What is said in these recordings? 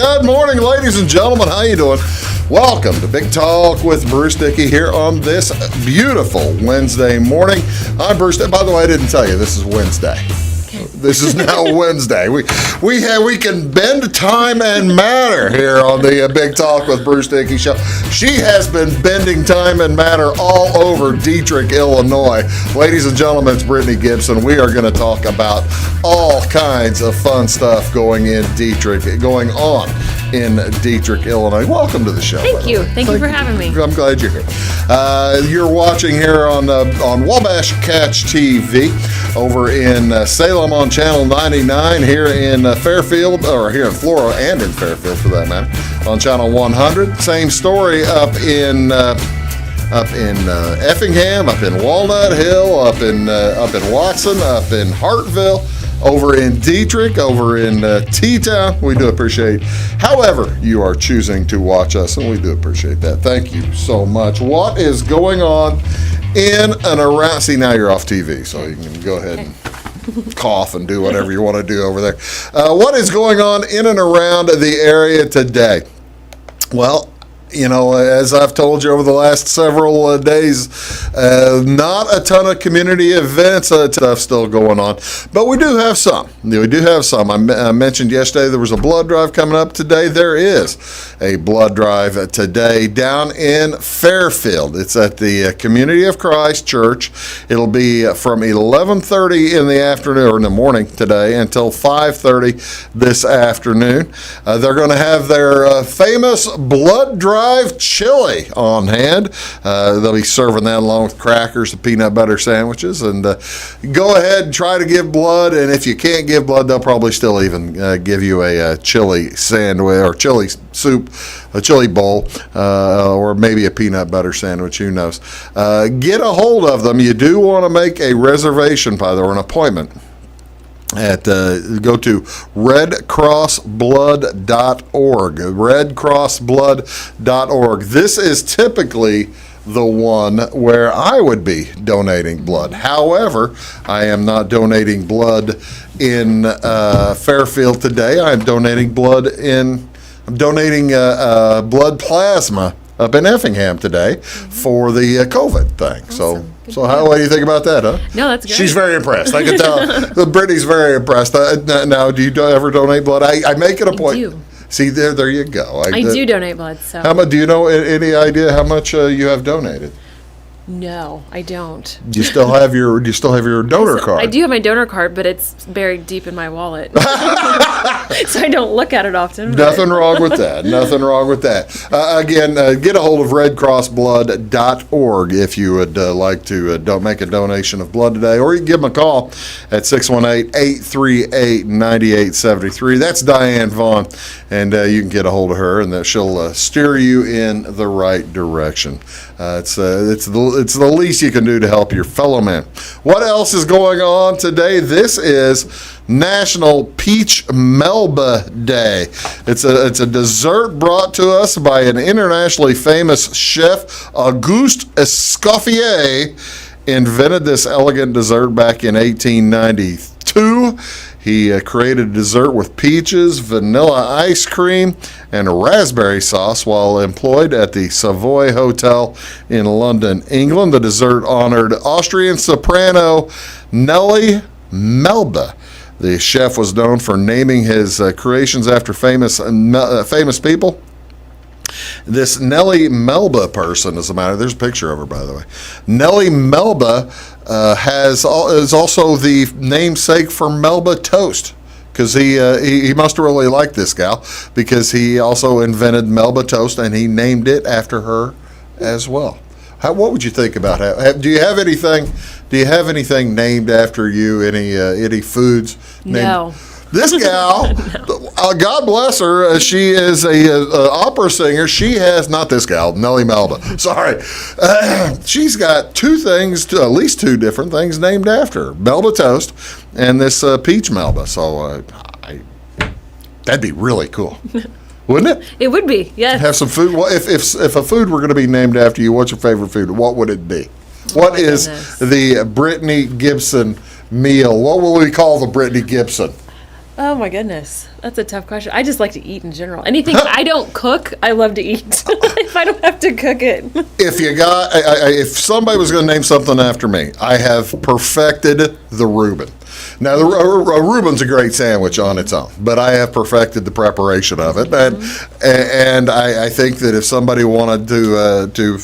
Good morning, ladies and gentlemen. How you doing? Welcome to Big Talk with Bruce Dickey here on this beautiful Wednesday morning. I'm Bruce. By the way, I didn't tell you this is Wednesday. This is now Wednesday. We can bend time and matter here on the Big Talk with Bruce Dickey show. She has been bending time and matter all over Dieterich, Illinois. Ladies and gentlemen, it's Brittny Gipson. We are going to talk about all kinds of fun stuff going on in Dieterich, Illinois. Welcome to the show. Thank you. Thank you for having me. I'm glad you're here. You're watching here on Wabash Catch TV over in Salem on Channel 99, here in Fairfield, or here in Flora and in Fairfield for that matter, on Channel 100. Same story up in Effingham, up in Walnut Hill, up in Watson, up in Hartville, over in Dieterich, over in T-Town. We do appreciate however you are choosing to watch us, and we do appreciate that. Thank you so much. What is going on in and around? See, now you're off TV, so you can go ahead and cough and do whatever you want to do over there. What is going on in and around the area today? Well, you know, as I've told you over the last several days, not a ton of community events, stuff still going on, but we do have some. I mentioned yesterday there was a blood drive coming up today. There is a blood drive today down in Fairfield. It's at the Community of Christ Church. It'll be from 11:30 in the afternoon, or in the morning today, until 5:30 this afternoon. They're going to have their famous blood drive chili on hand. They'll be serving that along with crackers and peanut butter sandwiches. And go ahead and try to give blood. And if you can't give blood, they'll probably still even give you a chili sandwich or chili soup, a chili bowl, or maybe a peanut butter sandwich. Who knows? Get a hold of them. You do want to make a reservation, by the way, or an appointment. Go to redcrossblood.org, redcrossblood.org. This is typically the one where I would be donating blood. However, I am not donating blood in Fairfield today. I'm donating blood blood plasma up in Effingham today for the COVID thing. Awesome. So what do you think about that, huh? No, that's great. She's very impressed. I can tell. Brittany's very impressed. Now, do you ever donate blood? I make an appointment. I do. See, there you go. I do donate blood. So. How much? Do you know any idea how much you have donated? No, I don't. Do you still have your donor card? I do have my donor card, but it's buried deep in my wallet, so I don't look at it often. Nothing wrong with that. Again, get a hold of redcrossblood.org if you would like to make a donation of blood today, or you can give them a call at 618-838-9873. That's Diane Vaughn, and you can get a hold of her, and she'll steer you in the right direction. It's the least you can do to help your fellow man. What else is going on today? This is National Peach Melba Day. It's a dessert brought to us by an internationally famous chef, Auguste Escoffier. Invented this elegant dessert back in 1892. He created a dessert with peaches, vanilla ice cream, and raspberry sauce while employed at the Savoy Hotel in London, England. The dessert honored Austrian soprano Nelly Melba. The chef was known for naming his creations after famous people. This Nelly Melba person, as a matter, there's a picture of her, by the way. Nelly Melba is also the namesake for Melba toast, because he must have really liked this gal, because he also invented Melba toast and he named it after her as well. What would you think about that? Do you have anything named after you? Any foods? No. This gal, God bless her, she is a opera singer. She has, not this gal, Nelly Melba, sorry. She's got at least two different things named after her, Melba toast and this peach Melba. So that'd be really cool. Wouldn't it? It would be, yes. Have some food. Well, if a food were going to be named after you, what's your favorite food? What would it be? What is the Brittny Gipson meal? What will we call the Brittny Gipson? Oh my goodness, that's a tough question. I just like to eat in general. Anything I don't cook, I love to eat. If I don't have to cook it. If somebody was going to name something after me, I have perfected the Reuben. Now, the Reuben's a great sandwich on its own, but I have perfected the preparation of it, and I think that if somebody wanted to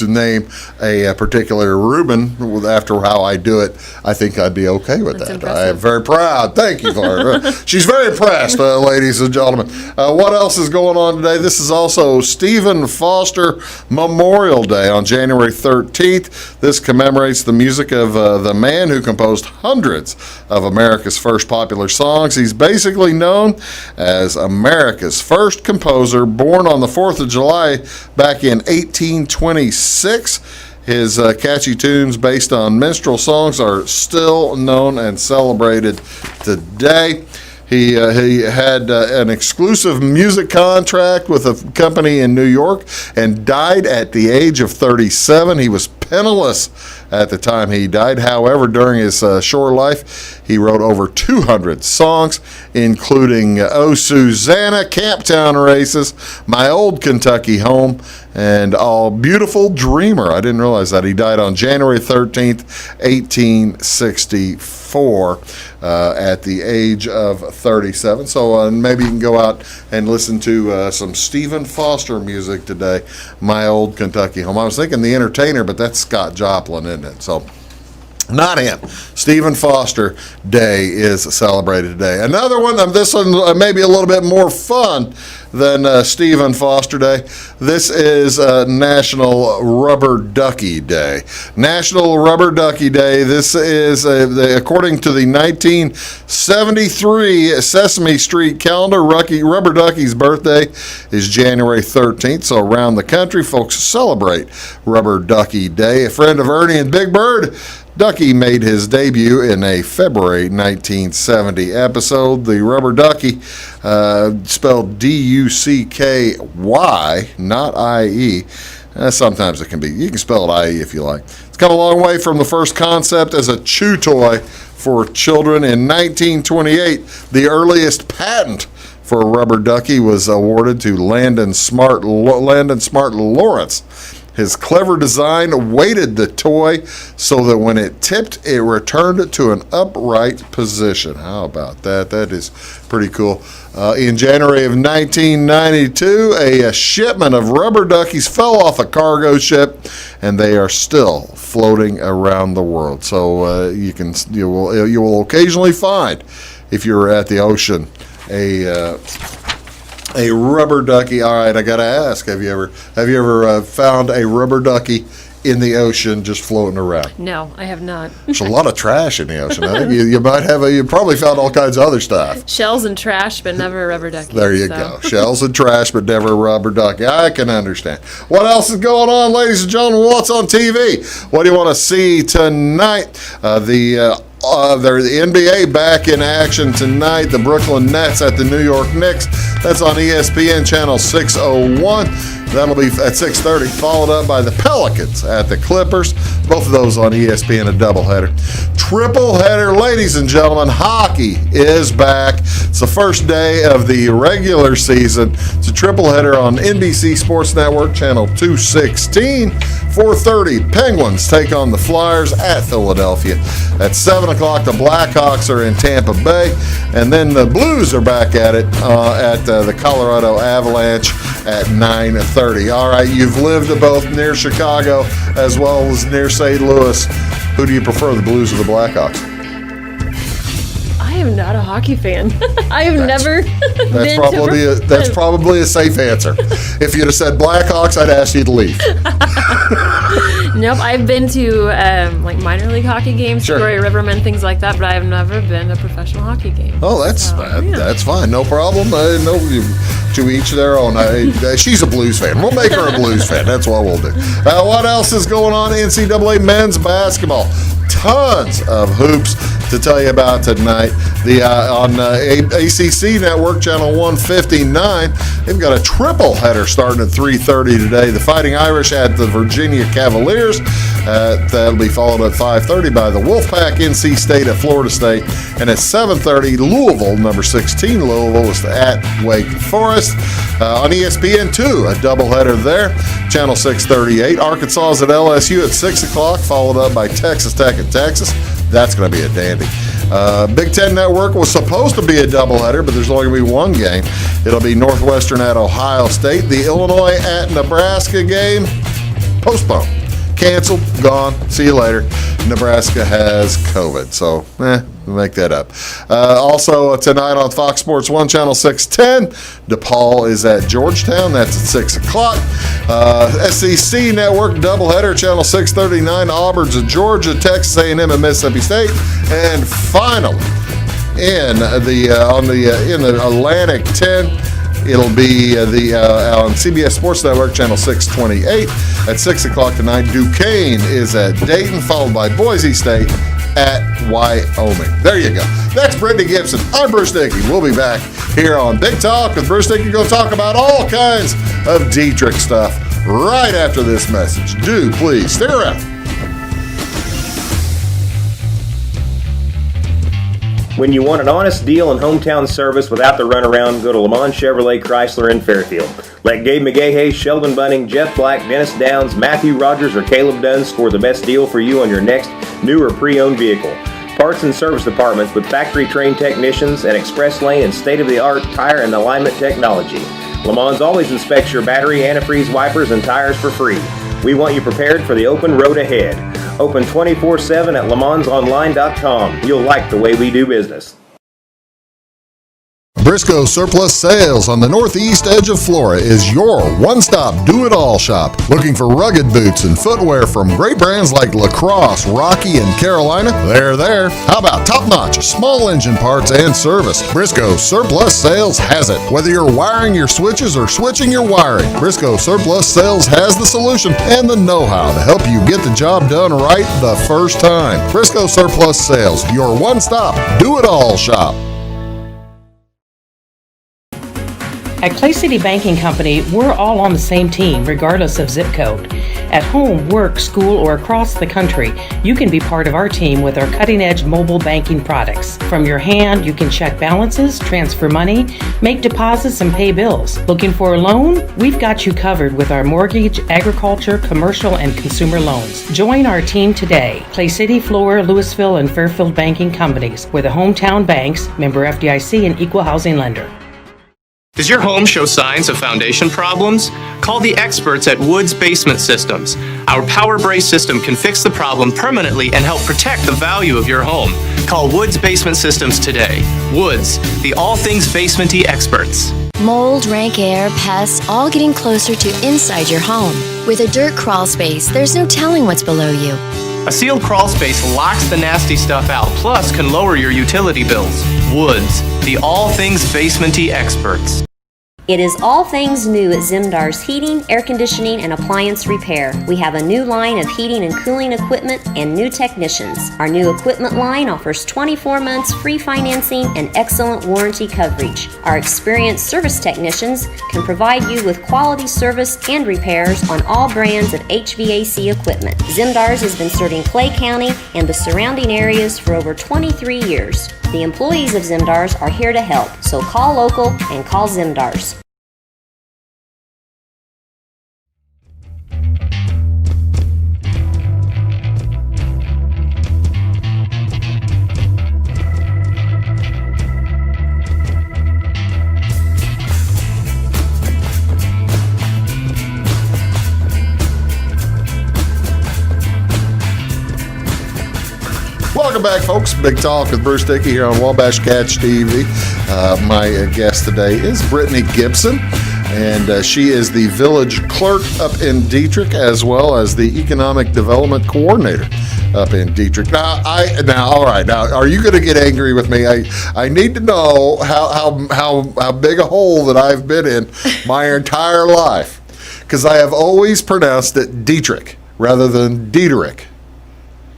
name a particular Reuben after how I do it, I think I'd be okay with that. Impressive. I am very proud. Thank you for her. She's very impressed, ladies and gentlemen. What else is going on today? This is also Stephen Foster Memorial Day on January 13th. This commemorates the music of the man who composed hundreds of America's first popular songs. He's basically known as America's first composer, born on the 4th of July back in 1826. His catchy tunes based on minstrel songs are still known and celebrated today. He had an exclusive music contract with a company in New York and died at the age of 37. He was penniless at the time he died. However, during his short life, he wrote over 200 songs, including Oh Susanna, Camptown Races, My Old Kentucky Home, and All Beautiful Dreamer. I didn't realize that. He died on January 13th, 1864, at the age of 37. So maybe you can go out and listen to some Stephen Foster music today, My Old Kentucky Home. I was thinking The Entertainer, but that's Scott Joplin, isn't it? So not him. Stephen Foster Day is celebrated today. Another one, this one may be a little bit more fun than Stephen Foster Day. This is National Rubber Ducky Day. National Rubber Ducky Day. This is, according to the 1973 Sesame Street calendar, Rubber Ducky's birthday is January 13th. So around the country, folks celebrate Rubber Ducky Day. A friend of Ernie and Big Bird, Ducky made his debut in a February 1970 episode. The Rubber Ducky, spelled D-U-C-K-Y, not I-E. Sometimes it can be. You can spell it I-E if you like. It's come a long way from the first concept as a chew toy for children. In 1928, the earliest patent for a Rubber Ducky was awarded to Landon Smart Lawrence. His clever design weighted the toy so that when it tipped, it returned to an upright position. How about that? That is pretty cool. In January of 1992, a shipment of rubber duckies fell off a cargo ship, and they are still floating around the world. So you will occasionally find, if you're at the ocean, a rubber ducky. All right, I gotta ask: Have you ever found a rubber ducky in the ocean just floating around? No, I have not. There's a lot of trash in the ocean. I think you might have. You probably found all kinds of other stuff. Shells and trash, but never a rubber ducky. There you go. Shells and trash, but never a rubber ducky. I can understand. What else is going on, ladies and gentlemen? What's on TV? What do you want to see tonight? The NBA back in action tonight. The Brooklyn Nets at the New York Knicks. That's on ESPN channel 601. That'll be at 6:30, followed up by the Pelicans at the Clippers. Both of those on ESPN, a doubleheader. Triple header, ladies and gentlemen, hockey is back. It's the first day of the regular season. It's a triple header on NBC Sports Network, channel 216. 4:30, Penguins take on the Flyers at Philadelphia. At 7 o'clock, the Blackhawks are in Tampa Bay. And then the Blues are back at it at the Colorado Avalanche at 9:30. All right, you've lived both near Chicago as well as near St. Louis. Who do you prefer, the Blues or the Blackhawks? I am not a hockey fan. I have never That's been that's probably a safe answer. If you'd have said Blackhawks, I'd ask you to leave. Nope, I've been to like minor league hockey games, Sure. Roy Rivermen, things like that, but I have never been to a professional hockey game. Oh, that's fine. No problem. To each their own. She's a Blues fan. We'll make her a Blues fan. That's what we'll do. What else is going on? NCAA men's basketball. Tons of hoops to tell you about tonight. On ACC Network, channel 159, they've got a triple header starting at 3:30 today. The Fighting Irish at the Virginia Cavaliers. That'll be followed at 5:30 by the Wolfpack NC State at Florida State. And at 7:30, Louisville, number 16 Louisville, is at Wake Forest. On ESPN2, a doubleheader there. Channel 638. Arkansas is at LSU at 6 o'clock, followed up by Texas Tech at Texas. That's going to be a dandy. Big Ten Network was supposed to be a doubleheader, but there's only going to be one game. It'll be Northwestern at Ohio State. The Illinois at Nebraska game, postponed. Canceled, gone, see you later. Nebraska has COVID, so make that up. Also tonight on Fox Sports 1, Channel 610, DePaul is at Georgetown. That's at 6 o'clock. SEC Network doubleheader, Channel 639, Auburn's at Georgia, Texas A&M at Mississippi State. And finally, in the Atlantic 10, it'll be on CBS Sports Network, Channel 628 at 6 o'clock tonight. Duquesne is at Dayton, followed by Boise State at Wyoming. There you go. That's Brittny Gipson. I'm Bruce Dickey. We'll be back here on Big Talk with Bruce Dickey. Going to talk about all kinds of Dieterich stuff right after this message. Do please stay around. When you want an honest deal and hometown service without the runaround, go to Lamont Chevrolet Chrysler in Fairfield. Let Gabe McGahey, Sheldon Bunning, Jeff Black, Dennis Downs, Matthew Rogers, or Caleb Dunn score the best deal for you on your next new or pre-owned vehicle. Parts and service departments with factory-trained technicians and express lane and state-of-the-art tire and alignment technology. Lamont always inspects your battery, antifreeze, wipers, and tires for free. We want you prepared for the open road ahead. Open 24/7 at LeMansOnline.com. You'll like the way we do business. Briscoe Surplus Sales on the northeast edge of Flora is your one-stop do-it-all shop. Looking for rugged boots and footwear from great brands like Lacrosse, Rocky, and Carolina? They're there. How about top-notch small engine parts and service? Briscoe Surplus Sales has it. Whether you're wiring your switches or switching your wiring, Briscoe Surplus Sales has the solution and the know-how to help you get the job done right the first time. Briscoe Surplus Sales, your one-stop do-it-all shop. At Clay City Banking Company, we're all on the same team, regardless of zip code. At home, work, school, or across the country, you can be part of our team with our cutting-edge mobile banking products. From your hand, you can check balances, transfer money, make deposits, and pay bills. Looking for a loan? We've got you covered with our mortgage, agriculture, commercial, and consumer loans. Join our team today. Clay City, Flora, Louisville, and Fairfield Banking Companies. We're the hometown banks, member FDIC, and equal housing lender. Does your home show signs of foundation problems? Call the experts at Woods Basement Systems. Our Power Brace system can fix the problem permanently and help protect the value of your home. Call Woods Basement Systems today. Woods, the all things basement-y experts. Mold, rank air, pests, all getting closer to inside your home. With a dirt crawl space, there's no telling what's below you. A sealed crawl space locks the nasty stuff out, plus can lower your utility bills. Woods, the all things basement-y experts. It is all things new at Zimdar's Heating, Air Conditioning, and Appliance Repair. We have a new line of heating and cooling equipment and new technicians. Our new equipment line offers 24 months free financing and excellent warranty coverage. Our experienced service technicians can provide you with quality service and repairs on all brands of HVAC equipment. Zimdar's has been serving Clay County and the surrounding areas for over 23 years. The employees of Zimdar's are here to help, so call local and call Zimdar's. Welcome back, folks. Big Talk with Bruce Dickey here on Wabash Catch TV. My guest today is Brittny Gipson, and she is the village clerk up in Dieterich, as well as the economic development coordinator up in Dieterich. Now, are you going to get angry with me? I need to know how big a hole that I've been in my entire life, because I have always pronounced it Dieterich rather than Dieterich.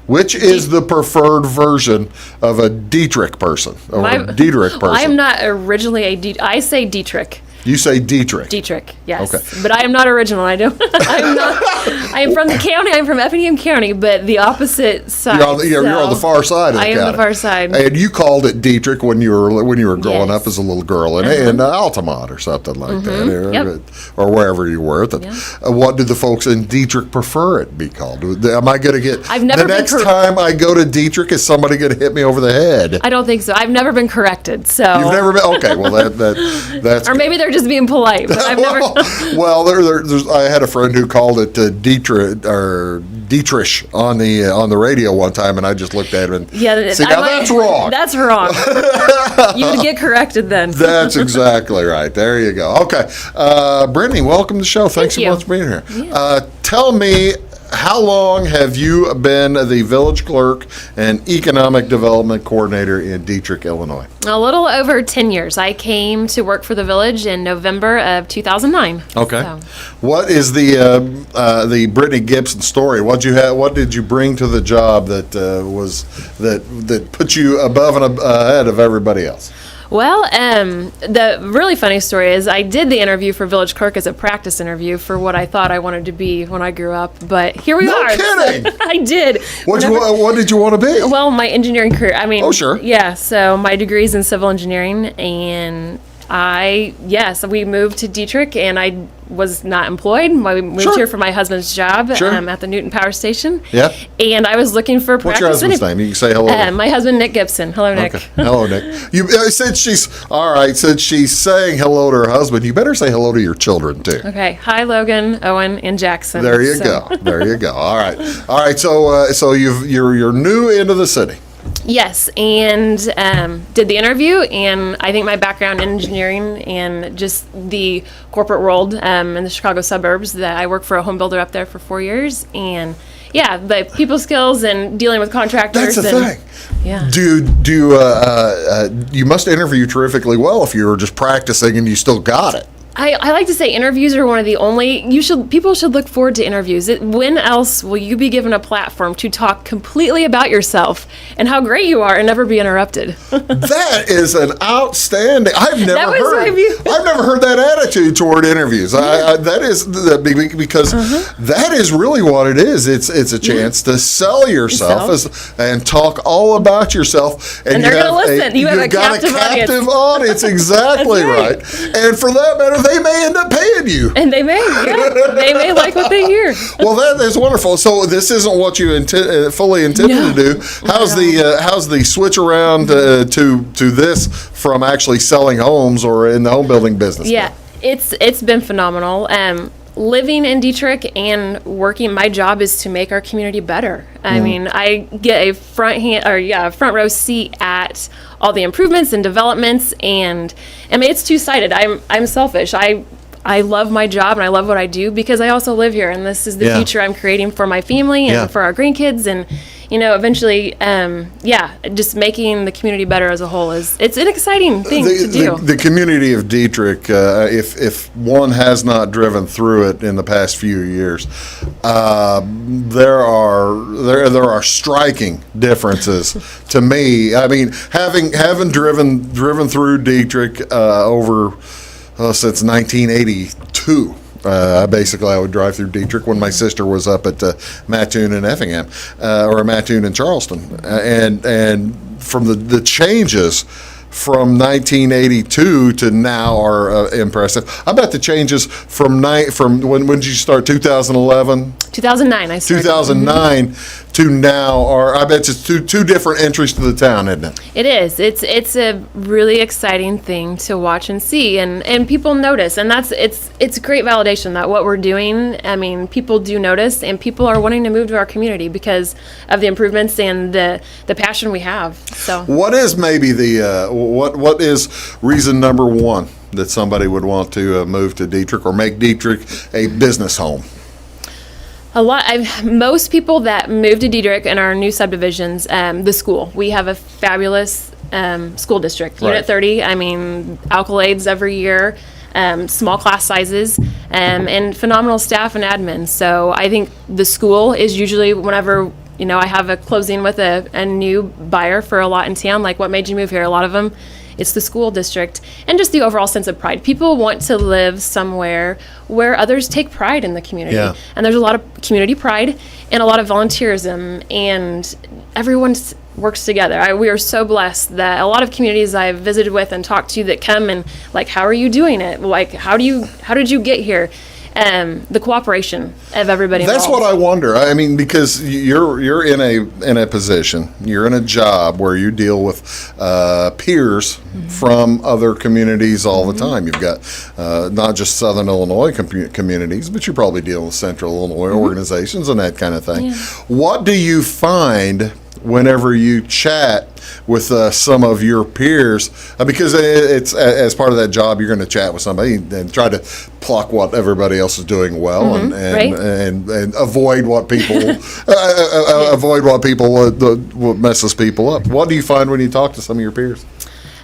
Which is the preferred version of a Dieterich person or a Dieterich person? I'm not originally I say Dieterich. You say Dieterich. Dieterich, yes. Okay. But I am not original. I don't. I'm not. I am from the county. I'm from Effingham County, but the opposite side. You're on the far side of the county. I am the far side. And you called it Dieterich when you were growing Yes. up as a little girl in Altamont or something like that, or wherever you were. What do the folks in Dieterich prefer it be called? Am I going to get I've never the been next time I go to Dieterich? Is somebody going to hit me over the head? I don't think so. I've never been corrected. So You've never been okay. Well, that's or maybe they're just being polite. But I've never. Well, I had a friend who called it Dieterich on the radio one time, and I just looked at him and see, now that's wrong. That's wrong. You would get corrected then. That's exactly right. There you go. Okay, Brittny, welcome to the show. Thanks so you. much for being here. Yeah. Tell me, how long have you been the village clerk and economic development coordinator in Dieterich, Illinois? A little over 10 years. I came to work for the village in November of 2009. Okay. So. What is the Brittny Gipson story? What did you bring to the job that that put you above and ahead of everybody else? Well, the really funny story is I did the interview for village clerk as a practice interview for what I thought I wanted to be when I grew up, but here we are. No kidding! I did. What did you want to be? Well, my engineering career. I mean, oh sure. Yeah. So my degree's in civil engineering, and we moved to Dieterich, and I was not employed. I moved here for my husband's job at the Newton Power Station. Yeah. And I was looking for practice. What's your husband's name? You can say hello. My husband, Nick Gipson. Hello, Nick. Okay. Hello, Nick. Since she's saying hello to her husband, you better say hello to your children too. Okay. Hi, Logan, Owen, and Jackson. There you go. There you go. All right. So you're new into the city. Yes, and did the interview, and I think my background in engineering and just the corporate world in the Chicago suburbs, that I worked for a home builder up there for 4 years, and the people skills and dealing with contractors. That's the thing. Yeah. You must interview terrifically well if you were just practicing and you still got it. I like to say interviews are one of the only, people should look forward to interviews. When else will you be given a platform to talk completely about yourself and how great you are and never be interrupted? That is an outstanding, I've never heard that attitude toward interviews. That is because that is really what it is. It's a chance to sell yourself and talk all about yourself. And they're going to listen. You have a captive audience. Exactly right. And for that matter, they may end up paying you. And they may, they may like what they hear. Well, that is wonderful. So this isn't what you fully intended to do. How's the switch around to this from actually selling homes or in the home building business? Yeah, it's been phenomenal. Living in Dieterich and working, my job is to make our community better. I mean, I get a front row seat at all the improvements and developments, and I mean, it's two-sided. I'm selfish. I love my job and I love what I do because I also live here, and this is the future I'm creating for my family and for our grandkids, and eventually, just making the community better as a whole it's an exciting thing to do. The community of Dieterich, if one has not driven through it in the past few years, there are striking differences to me. I mean, having driven through Dieterich over since 1982. I would drive through Dieterich when my sister was up at Mattoon in Effingham, or Mattoon in Charleston, and from the changes from 1982 to now are impressive. I bet the changes from when did you start? 2011. 2009. I started. 2009 to now are, I bet it's two different entries to the town, isn't it? It is. It's a really exciting thing to watch and see, and people notice, and it's great validation that what we're doing, I mean, people do notice, and people are wanting to move to our community because of the improvements and the passion we have. So what is maybe what is reason number one that somebody would want to move to Dieterich or make Dieterich a business home? Most people that move to Dieterich in our new subdivisions, the school. We have a fabulous school district. Unit 30, I mean, accolades every year, small class sizes, and phenomenal staff and admin. So I think the school is usually whenever, I have a closing with a new buyer for a lot in town, like, what made you move here? A lot of them, it's the school district, and just the overall sense of pride. People want to live somewhere where others take pride in the community. Yeah. And there's a lot of community pride and a lot of volunteerism, and everyone works together. We are so blessed that a lot of communities I've visited with and talked to that come and like, how are you doing it? Like, how did you get here? The cooperation of everybody That's involved. what I wonder. I mean, because you're in a position, you're in a job where you deal with peers from other communities all the time. You've got not just Southern Illinois communities, but you probably deal with Central Illinois organizations and that kind of thing. Yeah. What do you find whenever you chat with some of your peers, because it's as part of that job, you're going to chat with somebody and try to pluck what everybody else is doing well, and avoid what people what messes people up. What do you find when you talk to some of your peers?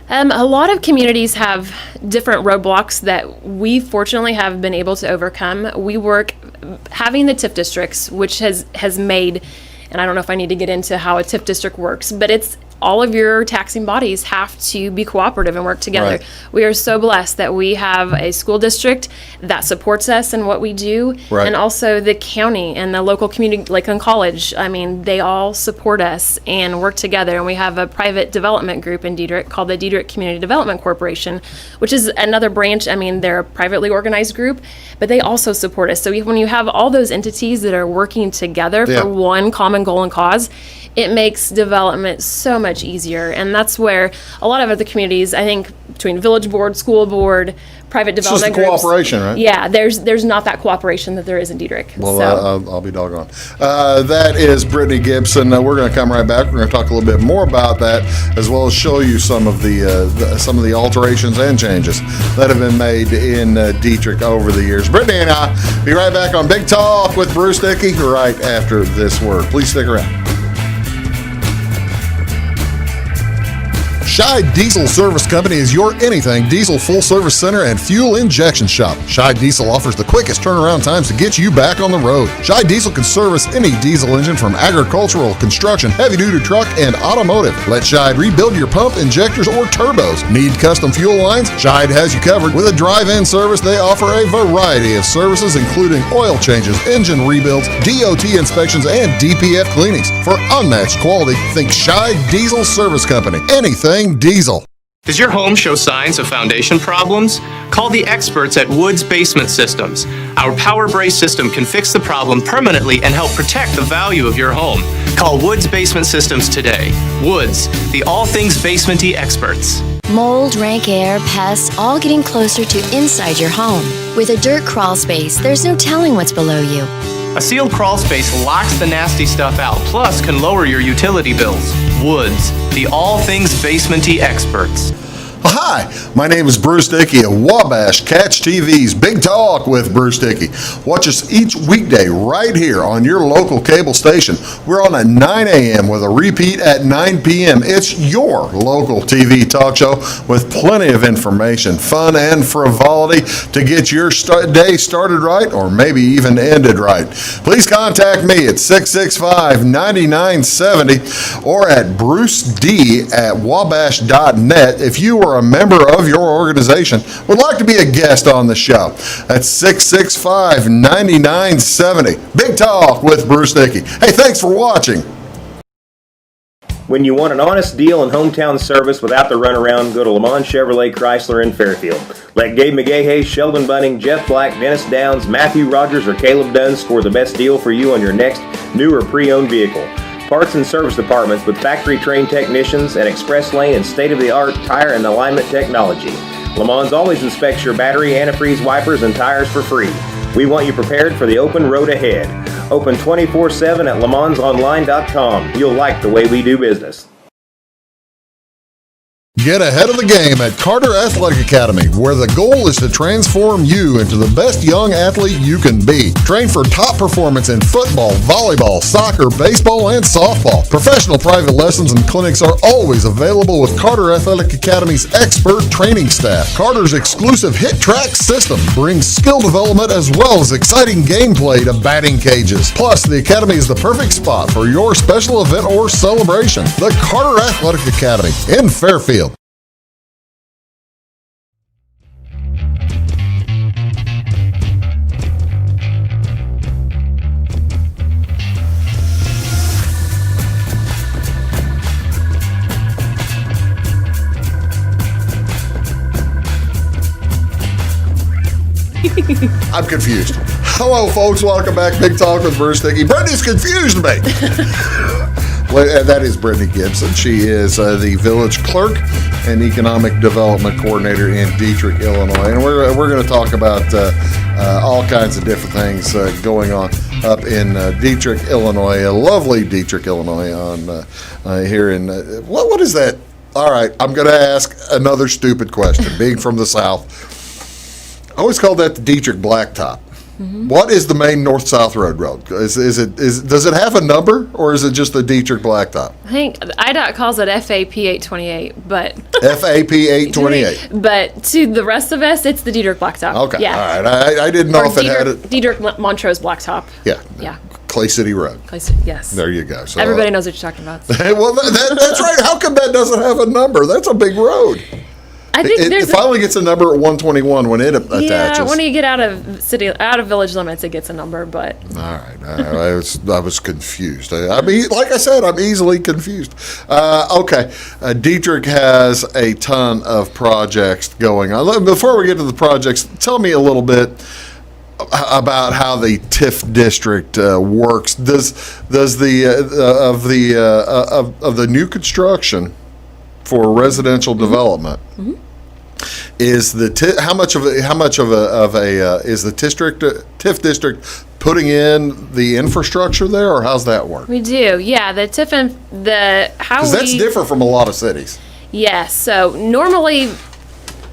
A lot of communities have different roadblocks that we fortunately have been able to overcome. We work having the TIF districts, which has made, and I don't know if I need to get into how a TIF district works, but it's all of your taxing bodies have to be cooperative and work together. Right. We are so blessed that we have a school district that supports us in what we do, Right. and also the county and the local community, like in college. I mean, they all support us and work together. And we have a private development group in Dieterich called the Dieterich Community Development Corporation, which is another branch. I mean, they're a privately organized group, but they also support us. So when you have all those entities that are working together Yeah. for one common goal and cause, it makes development so much easier. And that's where a lot of other communities, I think, between village board, school board, private It's just development the groups, cooperation, right? yeah, there's not that cooperation that there is in Dieterich. Well, So I'll be doggone. That is Brittny Gipson. We're going to come right back. We're going to talk a little bit more about that, as well as show you some of the alterations and changes that have been made in Dieterich over the years. Brittny and I be right back on Big Talk with Bruce Dickey right after this word. Please stick around. Scheid Diesel Service Company is your anything diesel full service center and fuel injection shop. Scheid Diesel offers the quickest turnaround times to get you back on the road. Scheid Diesel can service any diesel engine from agricultural, construction, heavy-duty truck, and automotive. Let Scheid rebuild your pump, injectors, or turbos. Need custom fuel lines? Scheid has you covered. With a drive-in service, they offer a variety of services, including oil changes, engine rebuilds, DOT inspections, and DPF cleanings. For unmatched quality, think Scheid Diesel Service Company. Anything diesel. Does your home show signs of foundation problems? Call the experts at Woods Basement Systems. Our Power Brace system can fix the problem permanently and help protect the value of your home. Call Woods Basement Systems today. Woods, the all things basementy experts. Mold, rank air, pests, all getting closer to inside your home. With a dirt crawl space, there's no telling what's below you. A sealed crawl space locks the nasty stuff out, plus can lower your utility bills. Woods, the all things basementy experts. Hi, my name is Bruce Dickey of Wabash Catch TV's Big Talk with Bruce Dickey. Watch us each weekday right here on your local cable station. We're on at 9 a.m. with a repeat at 9 p.m. It's your local TV talk show with plenty of information, fun, and frivolity to get your day started right or maybe even ended right. Please contact me at 665-9970 or at bruced@wabash.net if you are a member of your organization would like to be a guest on the show. That's 665-9970. Big Talk with Bruce Dickey. Hey, thanks for watching. When you want an honest deal and hometown service without the runaround, go to Lamont Chevrolet Chrysler in Fairfield. Let Gabe McGahey, Sheldon Bunning, Jeff Black, Dennis Downs, Matthew Rogers, or Caleb Dunn score the best deal for you on your next new or pre-owned vehicle. Parts and service departments with factory-trained technicians and express lane and state-of-the-art tire and alignment technology. Lamont always inspects your battery, antifreeze, wipers, and tires for free. We want you prepared for the open road ahead. Open 24/7 at LaMonsOnline.com. You'll like the way we do business. Get ahead of the game at Carter Athletic Academy, where the goal is to transform you into the best young athlete you can be. Train for top performance in football, volleyball, soccer, baseball, and softball. Professional private lessons and clinics are always available with Carter Athletic Academy's expert training staff. Carter's exclusive Hit Track system brings skill development as well as exciting gameplay to batting cages. Plus, the Academy is the perfect spot for your special event or celebration. The Carter Athletic Academy in Fairfield. I'm confused. Hello, folks. Welcome back. Big Talk with Bruce Dickey. Brittny's confused me. Well, that is Brittny Gipson. She is the village clerk and economic development coordinator in Dieterich, Illinois. And we're going to talk about all kinds of different things going on up in Dieterich, Illinois. Lovely Dieterich, Illinois. On here in what is that? All right, I'm going to ask another stupid question. Being from the South, I always call that the Dieterich Blacktop. Mm-hmm. What is the main north-south road? Does it have a number, or is it just the Dieterich Blacktop? I think IDOT calls it FAP 828, but FAP 828. But to the rest of us, it's the Dieterich Blacktop. Okay, yeah. All right. I didn't know if it had it. Dieterich Montrose Blacktop. Yeah. Clay City Road. Yes. There you go. So, everybody knows what you're talking about. Well, that's right. How come that doesn't have a number? That's a big road. I think it finally gets a number at 121 when it attaches. Yeah, when you get out of village limits, it gets a number. But all right. I was confused. I mean, like I said, I'm easily confused. Okay, Dieterich has a ton of projects going on. Before we get to the projects, tell me a little bit about how the TIF district works. Does the of the new construction for residential development? Mm-hmm. Is the how much of a is the TIF district putting in the infrastructure there, or how's that work? We do, yeah. The TIF and because that's different from a lot of cities. Yeah. So normally,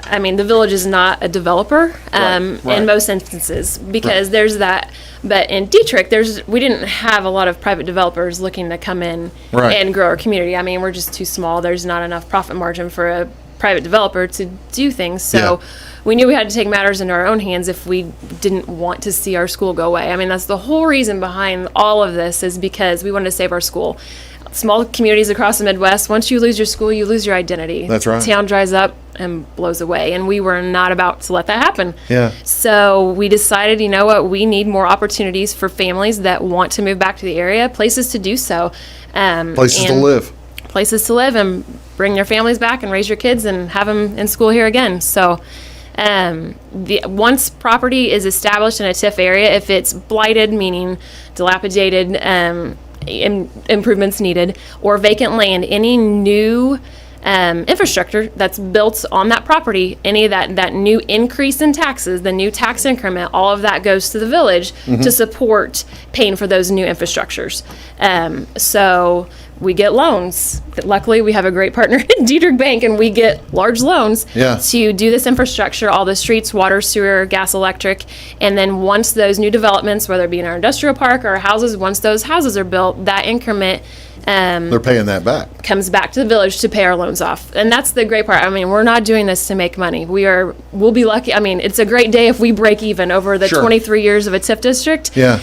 I mean, the village is not a developer Right. in most instances because there's that. But in Dieterich, we didn't have a lot of private developers looking to come in and grow our community. I mean, we're just too small. There's not enough profit margin for a private developer to do things. So we knew we had to take matters into our own hands if we didn't want to see our school go away. I mean, that's the whole reason behind all of this, is because we wanted to save our school. Small communities across the Midwest, once you lose your school, you lose your identity. That's right. Town dries up and blows away, and we were not about to let that happen. Yeah. So we decided, you know what, we need more opportunities for families that want to move back to the area, places to do so. Places to live. Places to live, and bring your families back and raise your kids and have them in school here again. So once property is established in a TIF area, if it's blighted, meaning dilapidated, improvements needed, or vacant land, any new infrastructure that's built on that property, any of that new increase in taxes, the new tax increment, all of that goes to the village to support paying for those new infrastructures. So we get loans. Luckily, we have a great partner in Dieterich Bank, and we get large loans to do this infrastructure, all the streets, water, sewer, gas, electric. And then once those new developments, whether it be in our industrial park or our houses, once those houses are built, that increment they're paying that back. Comes back to the village to pay our loans off. And that's the great part. I mean, we're not doing this to make money. We'll be lucky. I mean, it's a great day if we break even over the 23 years of a TIF district. Yeah.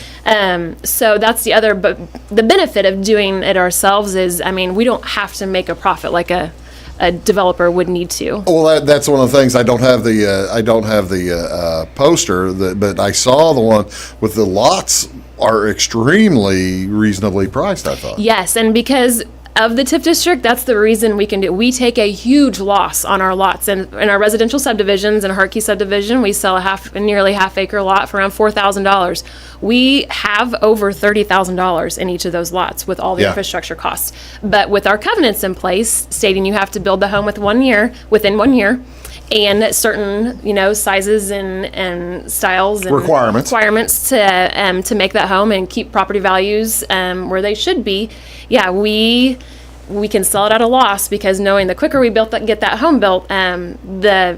So that's the other, but the benefit of doing it ourselves is, I mean, we don't have to make a profit like a developer would need to. Well, that's one of the things. I don't have the poster, but I saw the one with the lots are extremely reasonably priced, I thought. Yes, and because of the TIF district, that's the reason we can do. We take a huge loss on our lots, and in our residential subdivisions and Harkey subdivision, we sell a nearly half acre lot for around $4,000. We have over $30,000 in each of those lots with all the infrastructure costs. But with our covenants in place, stating you have to build the home within 1 year, and certain, sizes and styles and requirements to make that home and keep property values where they should be. Yeah, we can sell it at a loss, because knowing the quicker we get that home built, that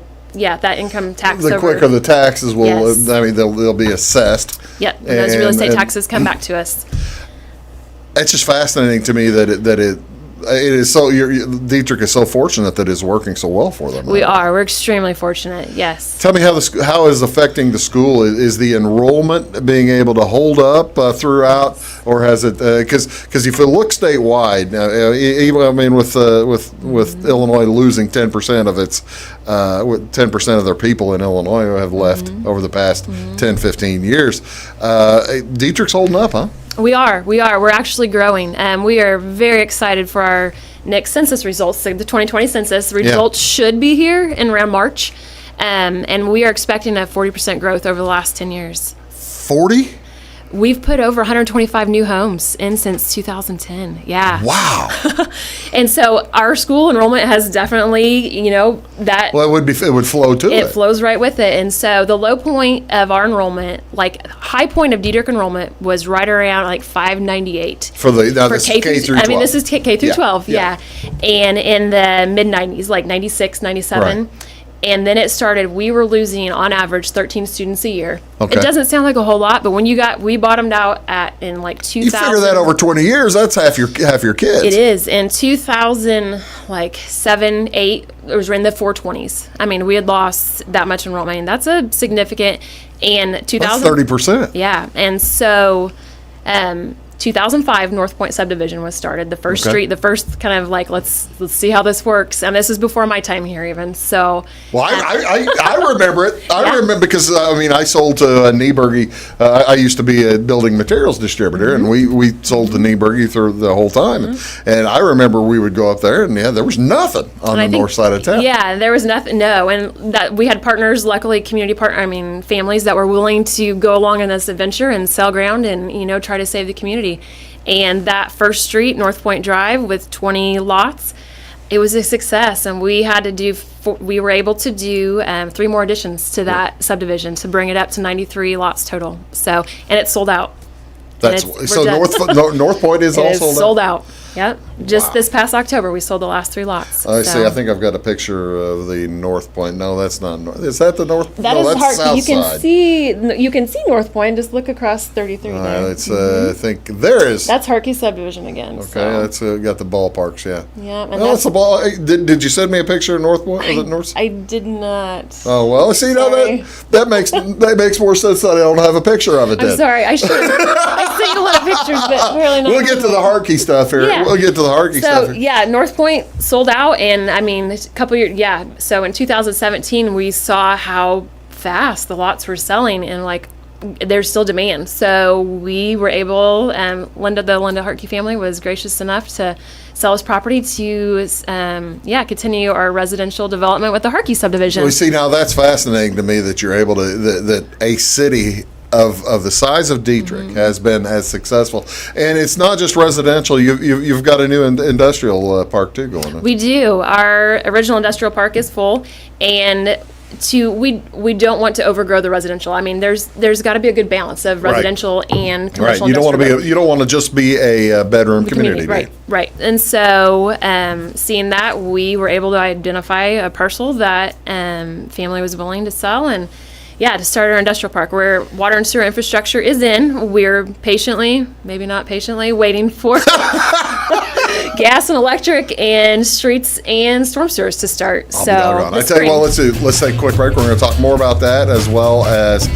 income tax. The quicker the taxes will. Yes. I mean, they'll be assessed. Yep, those real estate taxes come back to us. It's just fascinating to me that it is so. Dieterich is so fortunate that it's working so well for them. We are. We're extremely fortunate. Yes. Tell me how is affecting the school. Is the enrollment being able to hold up throughout, or has it? Because if you look statewide now, even with Illinois losing 10% of its 10% of their people in Illinois who have left over the past 10, 15 years, Dieterich's holding up, huh? We are. We're actually growing. We are very excited for our next census results. So the 2020 census results should be here in around March. And we are expecting a 40% growth over the last 10 years. 40? We've put over 125 new homes in since 2010. Yeah. Wow. And so our school enrollment has definitely, that. Well, it would flow to it. It flows right with it. And so the low point of our enrollment, like high point of Dieterich enrollment, was right around like 598. For K through 12. I mean, this is K through Yeah, 12, yeah. And in the mid 90s, like 96, 97. Right. And then it started, we were losing on average 13 students a year. Okay. It doesn't sound like a whole lot, but when we bottomed out in like 2000. You figure that over 20 years, that's half your kids. It is. In 2007, 8, it was in the 420s. I mean, we had lost that much enrollment. I mean, that's a significant. And 2000. That's 30%. Yeah. And so 2005 North Point subdivision was started. The first street, the first kind of like, let's see how this works. And this is before my time here even. So. Well, I remember it. I remember because, I sold to Nieberge. I used to be a building materials distributor, and we sold to Nieberge through the whole time. And I remember we would go up there, and there was nothing on the north side of town. Yeah, there was nothing, no. And that we had partners, luckily families that were willing to go along in this adventure and sell ground and, try to save the community. And that first street, North Point Drive, with 20 lots, it was a success. And we were able to do 3 more additions to that subdivision to bring it up to 93 lots total. So, and it's sold out. North Point is all sold out. Yep. Just this past October, we sold the last 3 lots. I see. I think I've got a picture of the North Point. No, that's not North. Is that the North? That is hard. You can see North Point. Just look across 33 there. It's I think there is. That's Harkey subdivision again. Okay, so. that's got the ballparks. Yeah. Yeah. And that's the ball. Did you send me a picture of North Point? I did not. Oh well. See, now that makes more sense that I don't have a picture of it. I'm sorry. I should. I sent you a lot of pictures, but apparently not. We'll get to the Harkey stuff here. Yeah. We'll get to the Harkey stuff. So yeah, North Point sold out, and a couple years. Yeah. So in 2017, we saw how fast the lots were selling, and there's still demand. So we were able. The Linda Harkey family was gracious enough to sell his property to continue our residential development with the Harkey subdivision. We see now that's fascinating to me that you're able to that a city of the size of Dieterich has been as successful, and it's not just residential. You've got a new industrial park too going on. We do. Our original industrial park is full, and we don't want to overgrow the residential. I mean, there's got to be a good balance of residential and commercial. Right. You don't want to just be a bedroom community. Right. And so, seeing that, we were able to identify a parcel that family was willing to sell, and to start our industrial park where water and sewer infrastructure is in. We're patiently, maybe not patiently, waiting for gas and electric and streets and storm sewers to start. I tell you what, let's take a quick break. We're going to talk more about that as well as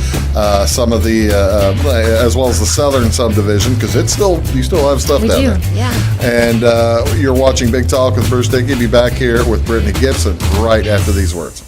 some of the as well as the southern subdivision, because you still have stuff down there. Yeah. And you're watching Big Talk with Bruce Dickey. Be back here with Brittny Gipson right after these words.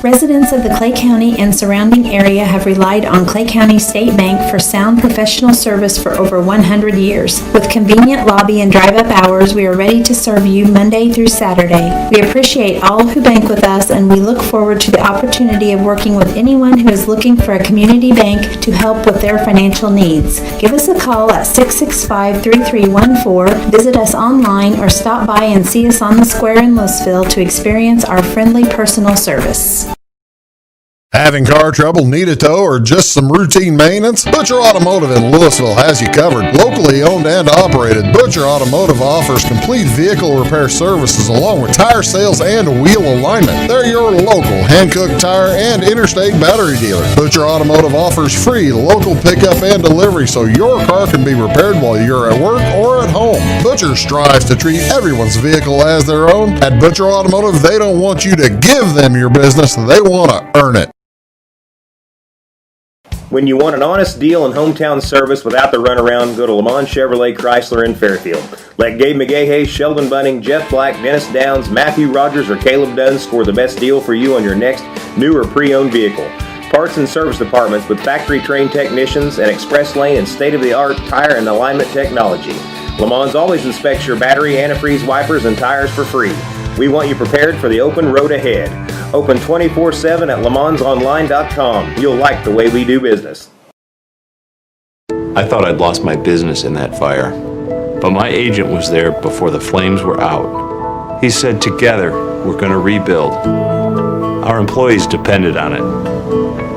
Residents of the Clay County and surrounding area have relied on Clay County State Bank for sound professional service for over 100 years. With convenient lobby and drive-up hours, we are ready to serve you Monday through Saturday. We appreciate all who bank with us, and we look forward to the opportunity of working with anyone who is looking for a community bank to help with their financial needs. Give us a call at 665-3314, visit us online, or stop by and see us on the square in Louisville to experience our friendly personal service. Having car trouble, need a tow, or just some routine maintenance? Butcher Automotive in Louisville has you covered. Locally owned and operated, Butcher Automotive offers complete vehicle repair services along with tire sales and wheel alignment. They're your local hand-cooked tire and interstate battery dealer. Butcher Automotive offers free local pickup and delivery so your car can be repaired while you're at work or at home. Butcher strives to treat everyone's vehicle as their own. At Butcher Automotive, they don't want you to give them your business, they want to earn it. When you want an honest deal and hometown service without the runaround, go to Le Mans Chevrolet Chrysler in Fairfield. Let Gabe McGahey, Sheldon Bunning, Jeff Black, Dennis Downs, Matthew Rogers, or Caleb Dunn score the best deal for you on your next new or pre-owned vehicle. Parts and service departments with factory-trained technicians and express lane and state-of-the-art tire and alignment technology. Le Mans always inspects your battery, antifreeze, wipers, and tires for free. We want you prepared for the open road ahead. Open 24/7 at lemonsonline.com. You'll like the way we do business. I thought I'd lost my business in that fire, but my agent was there before the flames were out. He said, together, we're going to rebuild. Our employees depended on it.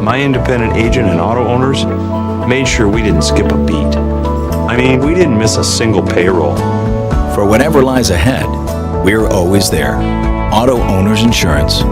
My independent agent and auto owners made sure we didn't skip a beat. I mean, we didn't miss a single payroll. For whatever lies ahead, we're always there. Auto Owners Insurance.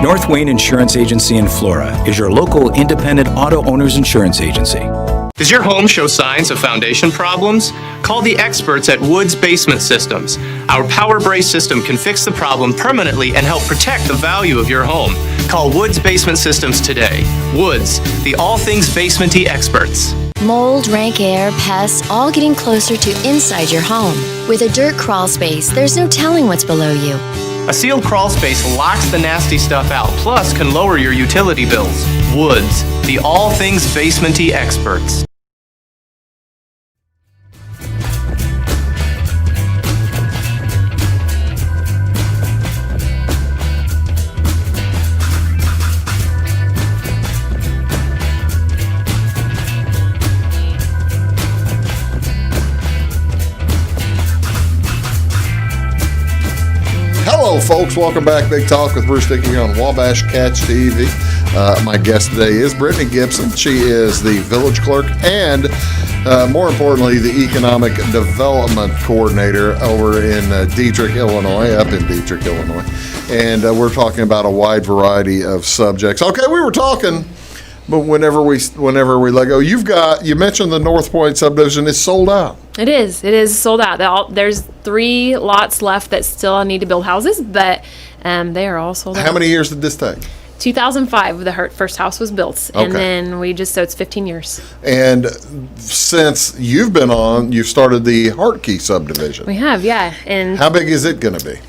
North Wayne Insurance Agency in Flora is your local independent auto owners insurance agency. Does your home show signs of foundation problems? Call the experts at Woods Basement Systems. Our Power Brace system can fix the problem permanently and help protect the value of your home. Call Woods Basement Systems today. Woods, the all things basementy experts. Mold, rank air, pests, all getting closer to inside your home. With a dirt crawl space, there's no telling what's below you. A sealed crawl space locks the nasty stuff out, plus can lower your utility bills. Woods, the all things basementy experts. Hello, folks. Welcome back. Big Talk with Bruce Dickey on Wabash Catch TV. My guest today is Brittny Gipson. She is the village clerk and, more importantly, the economic development coordinator over in Dieterich, Illinois, up in Dieterich, Illinois. And we're talking about a wide variety of subjects. Okay, we were talking, but whenever we let go, you mentioned the North Point subdivision is sold out. It is sold out. There's 3 lots left that still need to build houses, but they are all sold out. How many years did this take? 2005, the first house was built, and then so it's 15 years. And since you've been on, you've started the Hartkey subdivision. We have, yeah. And how big is it going to be?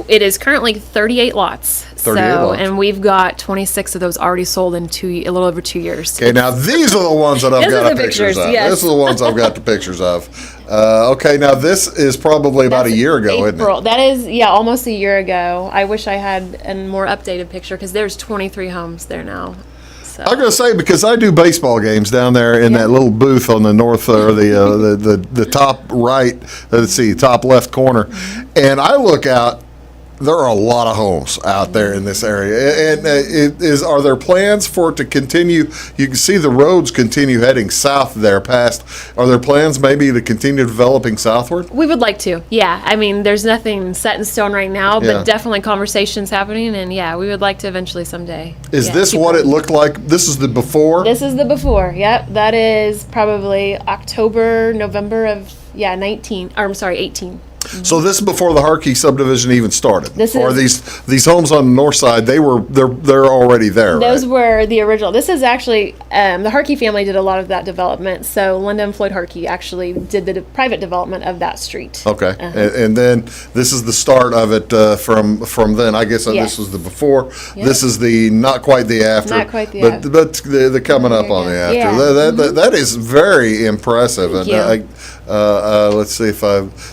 It is currently 38 lots. 38 lots. And we've got 26 of those already sold in a little over 2 years. Okay, now these are the ones that I've got the pictures of. Yes. This is the ones I've got the pictures of. Okay, now this is probably about a year ago, isn't it? That is, almost a year ago. I wish I had a more updated picture because there's 23 homes there now. So. I'm gonna say, because I do baseball games down there in that little booth on the north or the top right. Let's see, top left corner, and I look out. There are a lot of homes out there in this area, and are there plans for it to continue? You can see the roads continue heading south there past. Are there plans maybe to continue developing southward? We would like to, yeah. I mean, there's nothing set in stone right now, but definitely conversations happening, and we would like to eventually someday. Is this what it looked like? This is the before? This is the before, yep. That is probably October, November of 18. So this is before the Hartkey subdivision even started. Or these homes on the north side, they're already there. Those were the original. This is actually the Hartkey family did a lot of that development. So Linda and Floyd Hartkey actually did the private development of that street. Okay, and then this is the start of it from then. I guess this was the before. Yep. This is the not quite the after. Not quite the after. But the coming up on the after. Yeah. That is very impressive. Thank you. Let's see if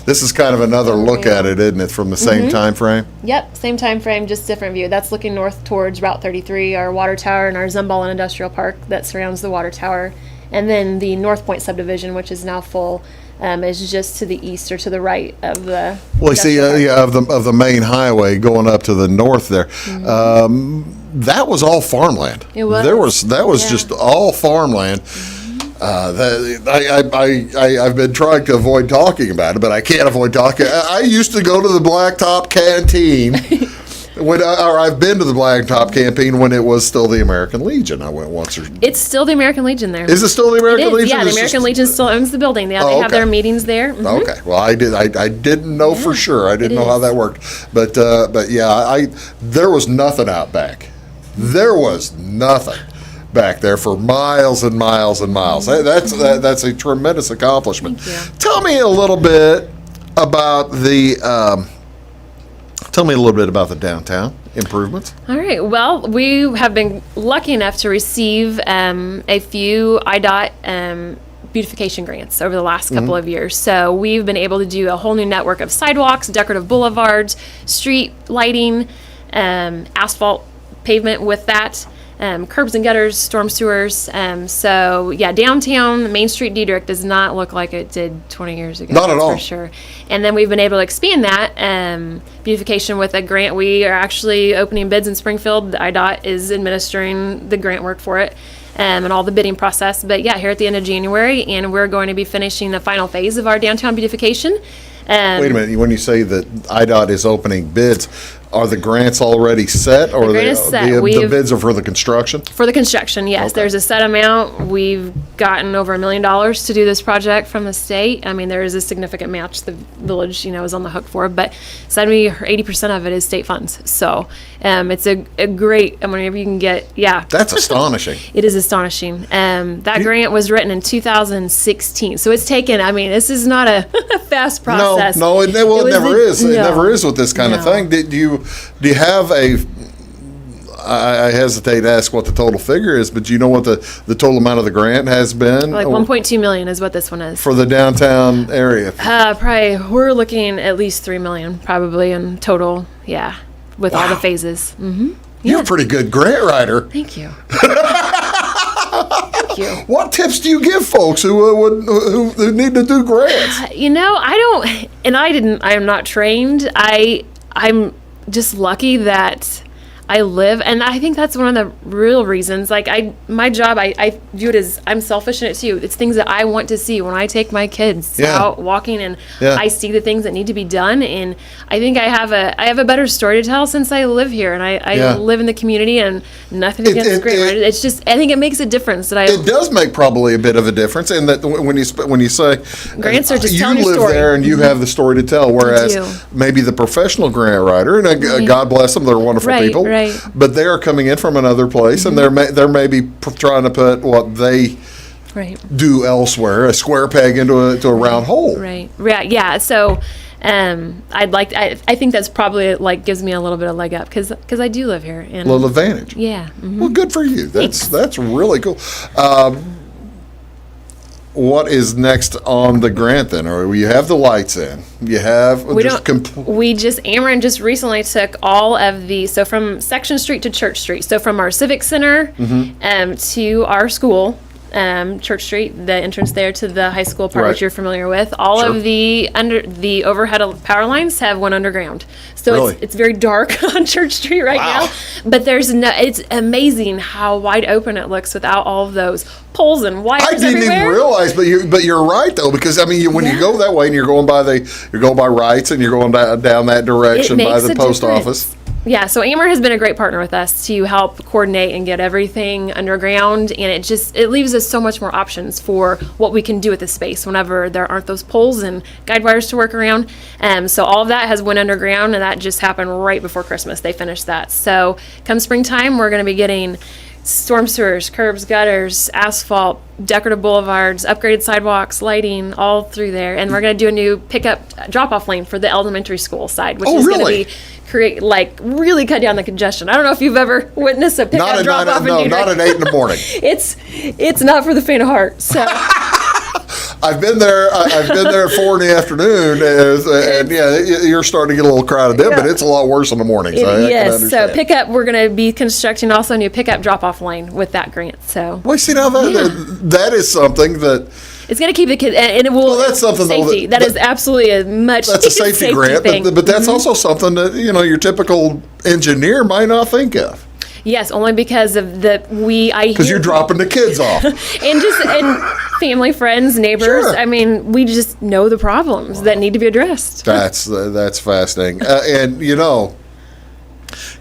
this is kind of another look at it, isn't it, from the same time frame? Yep, same time frame, just different view. That's looking north towards Route 33, our water tower, and our Zumballin Industrial Park that surrounds the water tower. And then the North Point subdivision, which is now full, is just to the east or to the right of the. Well, you see, of the main highway going up to the north there. That was all farmland. It was. That was just all farmland. I've been trying to avoid talking about it, but I can't avoid talking. I used to go to the Blacktop Canteen. I've been to the Blacktop Canteen when it was still the American Legion. I went once. It's still the American Legion there. Is it still the American Legion? Yeah, the American Legion still owns the building. Yeah, they have their meetings there. Mm-hmm. Okay. Well, I didn't know for sure. I didn't know how that worked. But there was nothing out back. There was nothing back there for miles and miles and miles. That's a tremendous accomplishment. Thank you. Tell me a little bit about the downtown improvements. All right. Well, we have been lucky enough to receive a few IDOT beautification grants over the last couple of years. So we've been able to do a whole new network of sidewalks, decorative boulevards, street lighting, asphalt pavement with that, curbs and gutters, storm sewers. So yeah, downtown Main Street Dieterich does not look like it did 20 years ago. Not at all. For sure. And then we've been able to expand that beautification with a grant. We are actually opening bids in Springfield. The IDOT is administering the grant work for it. And all the bidding process. But yeah, here at the end of January, and we're going to be finishing the final phase of our downtown beautification. Wait a minute. When you say that IDOT is opening bids, are the grants already set, or grant is set. the bids are for the construction? For the construction, yes. Okay. There's a set amount. We've gotten over $1 million to do this project from the state. I mean, there is a significant match the village, is on the hook for, but 70 or 80% of it is state funds. So it's a great, whenever you can get, yeah. That's astonishing. It is astonishing. That grant was written in 2016. So it's taken, this is not a fast process. No, it never is. It never is with this kind of thing. Do you have I hesitate to ask what the total figure is, but do you know what the total amount of the grant has been? Like $1.2 million is what this one is. For the downtown area? Probably, we're looking at least $3 million probably in total, yeah, with all the phases. Mm-hmm. Yeah. You're a pretty good grant writer. Thank you. Thank you. What tips do you give folks who need to do grants? I am not trained. I'm just lucky that I live, and I think that's one of the real reasons. Like my job, I view it as, I'm selfish in it too. It's things that I want to see when I take my kids out walking, and I see the things that need to be done. And I think I have a better story to tell since I live here, and I live in the community. And nothing against grant writers. It's just, I think it makes a difference that it does make probably a bit of a difference, and that when you say grants are just telling you your live story. there and you have the story to tell, whereas maybe the professional grant writer, and God bless them, they're wonderful people. Right. But they are coming in from another place, and they're maybe trying to put what they do elsewhere, a square peg into a round hole. Right. Yeah. So I think that's probably gives me a little bit of leg up because I do live here. And little advantage. Yeah. Mm-hmm. Well, good for you. That's really cool. What is next on the grant then? Or you have the lights in? You have Ameren just recently took all of so from Section Street to Church Street. So from our Civic Center to our school, Church Street, the entrance there to the high school part, which you're familiar with, all of the overhead power lines have went underground. So it's very dark on Church Street right now. But it's amazing how wide open it looks without all of those poles and wires everywhere. I didn't even realize, but you're right though, because when you go that way and you're going by Wrights and you're going down that direction by the post office. Yeah, so Ameren has been a great partner with us to help coordinate and get everything underground, and it leaves us so much more options for what we can do with the space whenever there aren't those poles and guide wires to work around. So all of that has went underground, and that just happened right before Christmas. They finished that. So come springtime, we're going to be getting storm sewers, curbs, gutters, asphalt, decorative boulevards, upgraded sidewalks, lighting, all through there. And we're going to do a new pickup drop-off lane for the elementary school side, which is going to be really cut down the congestion. I don't know if you've ever witnessed a pickup drop-off in Dieterich. Not at 8 in the morning. It's not for the faint of heart. So I've been there at 4 in the afternoon, and you're starting to get a little crowded then, but it's a lot worse in the morning. Yes, so pickup, we're going to be constructing also a new pickup drop-off lane with that grant. So see now that is something that. It's going to keep the kids, and it will. Well, that's something safety. That is absolutely that's a safety grant, but that's also something that your typical engineer might not think of. Yes, only because of because you're dropping the kids off, and family, friends, neighbors. Sure. I mean, we just know the problems that need to be addressed. That's fascinating, and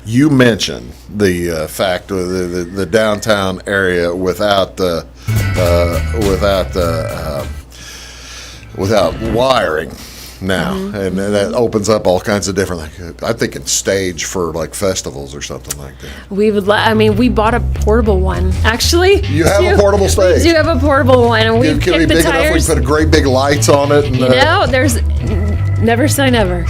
you mentioned the fact of the downtown area without wiring now, and that opens up all kinds of different. I'm thinking stage for festivals or something like that. We bought a portable one actually. You have a portable stage. We do have a portable one, and we've kicked the tires. Enough we put great big lights on it. And, there's never say never.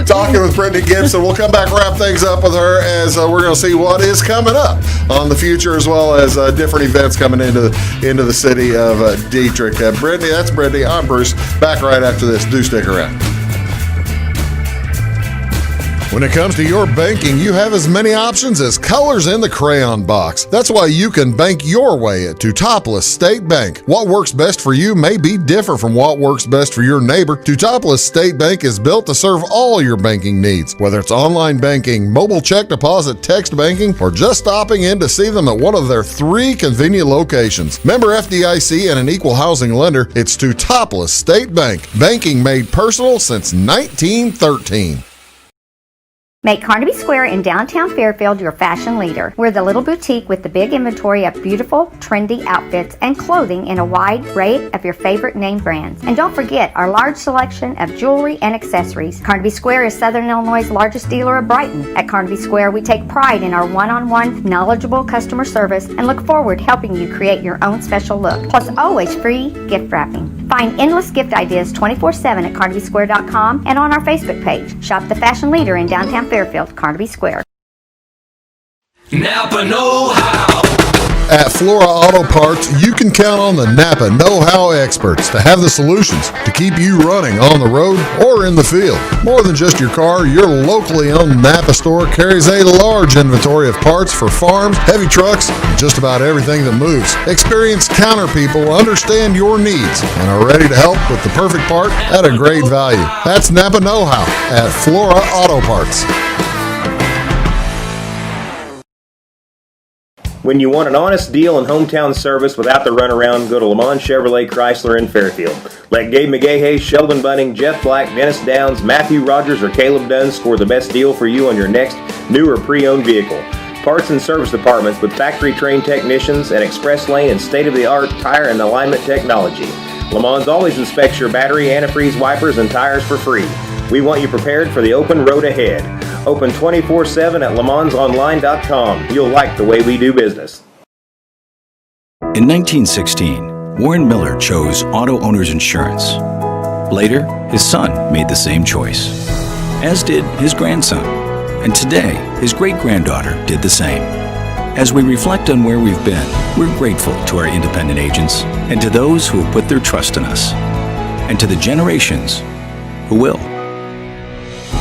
talking with Brittny Gipson. We'll come back, wrap things up with her as we're going to see what is coming up on the future, as well as different events coming into the city of Dieterich. Brittny, that's Brittny. I'm Bruce. Back right after this. Do stick around. When it comes to your banking, you have as many options as colors in the crayon box. That's why you can bank your way at Teutopolis State Bank. What works best for you may be different from what works best for your neighbor. Teutopolis State Bank is built to serve all your banking needs, whether it's online banking, mobile check deposit, text banking, or just stopping in to see them at one of their 3 convenient locations. Member FDIC and an equal housing lender, it's Teutopolis State Bank. Banking made personal since 1913. Make Carnaby Square in downtown Fairfield your fashion leader. We're the little boutique with the big inventory of beautiful, trendy outfits and clothing in a wide array of your favorite name brands. And don't forget our large selection of jewelry and accessories. Carnaby Square is Southern Illinois' largest dealer of Brighton. At Carnaby Square, we take pride in our one-on-one, knowledgeable customer service and look forward to helping you create your own special look. Plus, always free gift wrapping. Find endless gift ideas 24/7 at CarnabySquare.com and on our Facebook page. Shop the fashion leader in downtown Fairfield, Carnaby Square. Napa know-how. At Flora Auto Parts, you can count on the Napa know-how experts to have the solutions to keep you running on the road or in the field. More than just your car, your locally owned Napa store carries a large inventory of parts for farms, heavy trucks, and just about everything that moves. Experienced counter people understand your needs and are ready to help with the perfect part at a great value. That's Napa know-how at Flora Auto Parts. When you want an honest deal and hometown service without the runaround, go to Lamont Chevrolet Chrysler in Fairfield. Let Gabe McGahey, Sheldon Bunning, Jeff Black, Dennis Downs, Matthew Rogers, or Caleb Dunn score the best deal for you on your next new or pre-owned vehicle. Parts and service departments with factory-trained technicians and express lane and state-of-the-art tire and alignment technology. Lamont always inspects your battery, antifreeze, wipers, and tires for free. We want you prepared for the open road ahead. Open 24/7 at LeMansOnline.com. You'll like the way we do business. In 1916, Warren Miller chose Auto Owners Insurance. Later, his son made the same choice, as did his grandson. And today, his great-granddaughter did the same. As we reflect on where we've been, we're grateful to our independent agents and to those who have put their trust in us, and to the generations who will.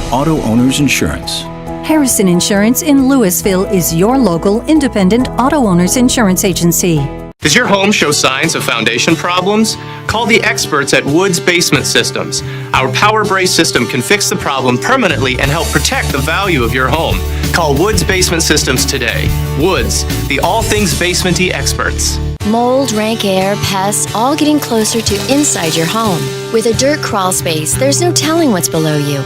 Auto Owners Insurance. Harrison Insurance in Louisville is your local independent auto owners insurance agency. Does your home show signs of foundation problems? Call the experts at Woods Basement Systems. Our Power Brace system can fix the problem permanently and help protect the value of your home. Call Woods Basement Systems today. Woods, the all things basementy experts. Mold, rank air, pests, all getting closer to inside your home. With a dirt crawl space, there's no telling what's below you.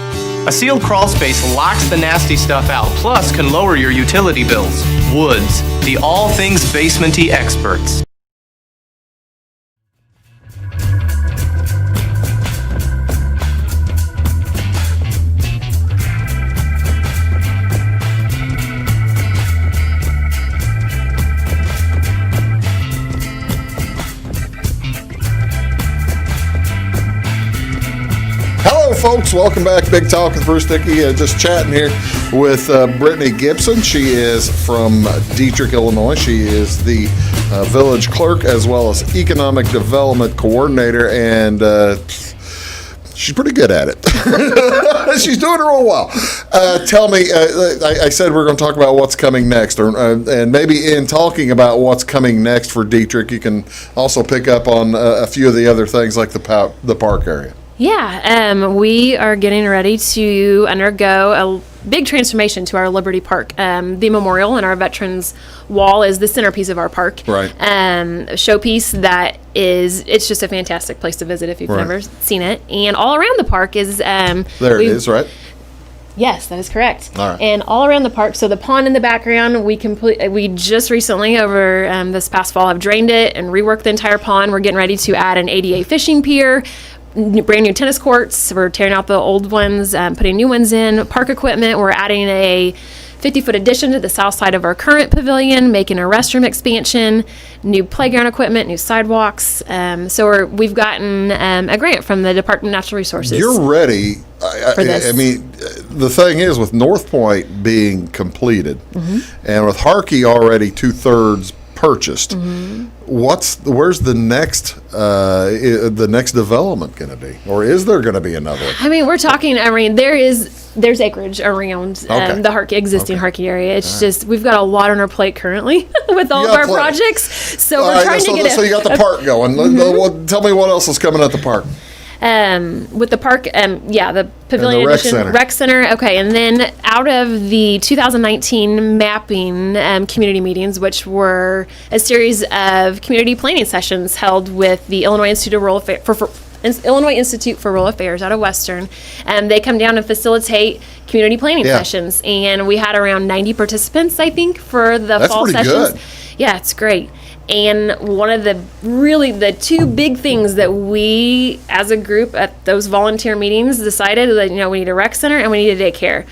A sealed crawl space locks the nasty stuff out, plus can lower your utility bills. Woods, the all things basementy experts. Folks, welcome back. Big Talk with Bruce Dickey. Just chatting here with Brittny Gipson. She is from Dieterich, Illinois. She is the village clerk as well as economic development coordinator, and she's pretty good at it. She's doing it real well. Tell me, I said we're going to talk about what's coming next, and maybe in talking about what's coming next for Dieterich, you can also pick up on a few of the other things like the park area. Yeah, we are getting ready to undergo a big transformation to our Liberty Park. The memorial and our Veterans Wall is the centerpiece of our park. Right. A showpiece that it's just a fantastic place to visit if you've never seen it. And all around the park is... there it is, right? Yes, that is correct. All right. And all around the park, so the pond in the background, we just recently, over this past fall, have drained it and reworked the entire pond. We're getting ready to add an ADA fishing pier, brand new tennis courts. We're tearing out the old ones, putting new ones in, park equipment. We're adding a 50-foot addition to the south side of our current pavilion, making a restroom expansion, new playground equipment, new sidewalks. So we've gotten a grant from the Department of Natural Resources. You're ready. For this. I mean, the thing is, with North Point being completed, and with Harkey already 2/3 purchased, where's the next development going to be, or is there going to be another one? I mean, we're talking. I mean, there's acreage around the Harkey existing Harkey area. It's just we've got a lot on our plate currently with all of our projects. So we're trying to get. So you got the park going. Tell me what else is coming at the park. With the park, the Pavilion Edition Rec Center. Okay, and then out of the 2019 mapping community meetings, which were a series of community planning sessions held with the Illinois Institute for Rural Affairs out of Western, they come down and facilitate community planning sessions, and we had around 90 participants, I think, for the fall sessions. Good. Yeah, it's great. And one of the two big things that we as a group at those volunteer meetings decided that, we need a rec center and we need a daycare.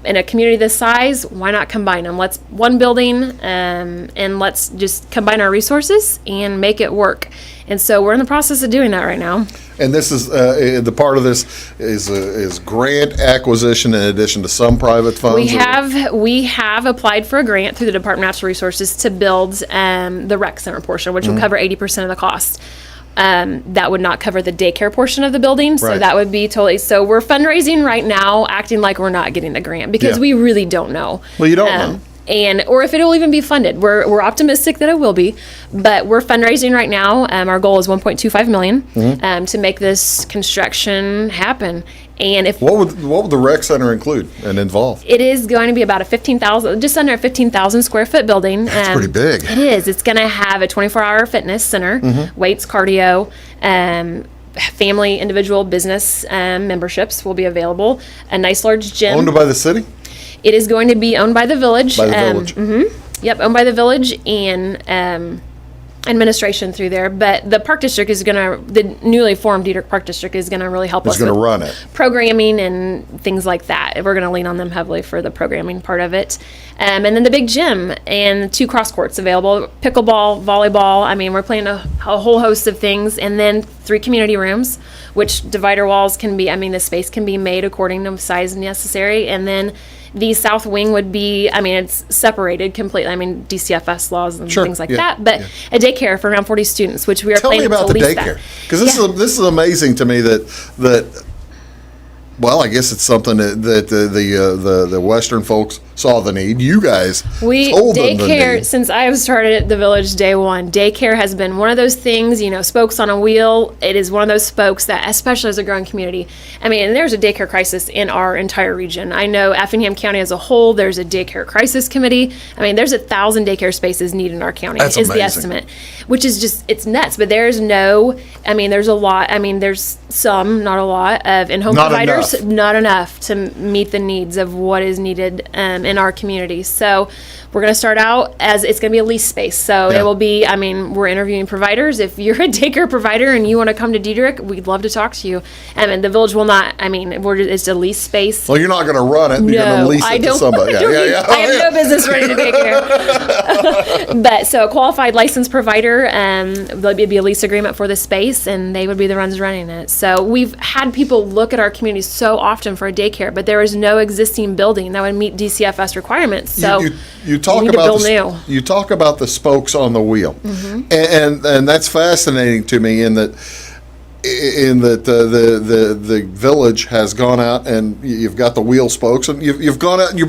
In a community this size, why not combine them? Let's one building and let's just combine our resources and make it work. And so we're in the process of doing that right now. And this is the part of this is grant acquisition in addition to some private funds. We have applied for a grant through the Department of Natural Resources to build the rec center portion, which will cover 80% of the cost. That would not cover the daycare portion of the building, so that would be totally. So we're fundraising right now, acting like we're not getting the grant because we really don't know. Well, you don't know. Or if it will even be funded. We're optimistic that it will be, but we're fundraising right now. Our goal is $1.25 million to make this construction happen. And what would the rec center include and involve? It is going to be about just under a 15,000 square foot building. That's pretty big. It is. It's going to have a 24-hour fitness center, weights, cardio, family, individual, business memberships will be available. A nice large gym. Owned by the city? It is going to be owned by the village. By the village. Yep, owned by the village and administration through there. But the park district the newly formed Dieterich Park District is going to really help us with run it. Programming and things like that. We're going to lean on them heavily for the programming part of it. And then the big gym and 2 cross courts available, pickleball, volleyball. I mean, we're playing a whole host of things. And then 3 community rooms, which divider walls the space can be made according to size necessary. And then the south wing would be, it's separated completely. DCFS laws and things like that. But a daycare for around 40 students, which we are planning to lease. Tell me about the daycare. Because this is amazing to me that well, I guess it's something that the Western folks saw the need. You guys told them the need. Since I have started at the village day one, daycare has been one of those things, spokes on a wheel. It is one of those spokes that, especially as a growing community, and there's a daycare crisis in our entire region. I know Effingham County as a whole, there's a daycare crisis committee. There's 1,000 daycare spaces needed in our county. That's is amazing. The estimate, which is just, it's nuts. But there's there's a lot. There's some, not a lot, of in-home providers. Not enough to meet the needs of what is needed in our community. So we're going to start out as it's going to be a lease space. So it will be, we're interviewing providers. If you're a daycare provider and you want to come to Dieterich, we'd love to talk to you. And the village will not, it's a lease space. Well, you're not going to run it. You're going to lease it to somebody. I have no business running a daycare. But so a qualified licensed provider, there'll be a lease agreement for the space, and they would be the ones running it. So we've had people look at our community so often for a daycare, but there is no existing building that would meet DCFS requirements. So you talk about the spokes on the wheel, and that's fascinating to me in that the village has gone out and you've got the wheel spokes and you've gone out and you're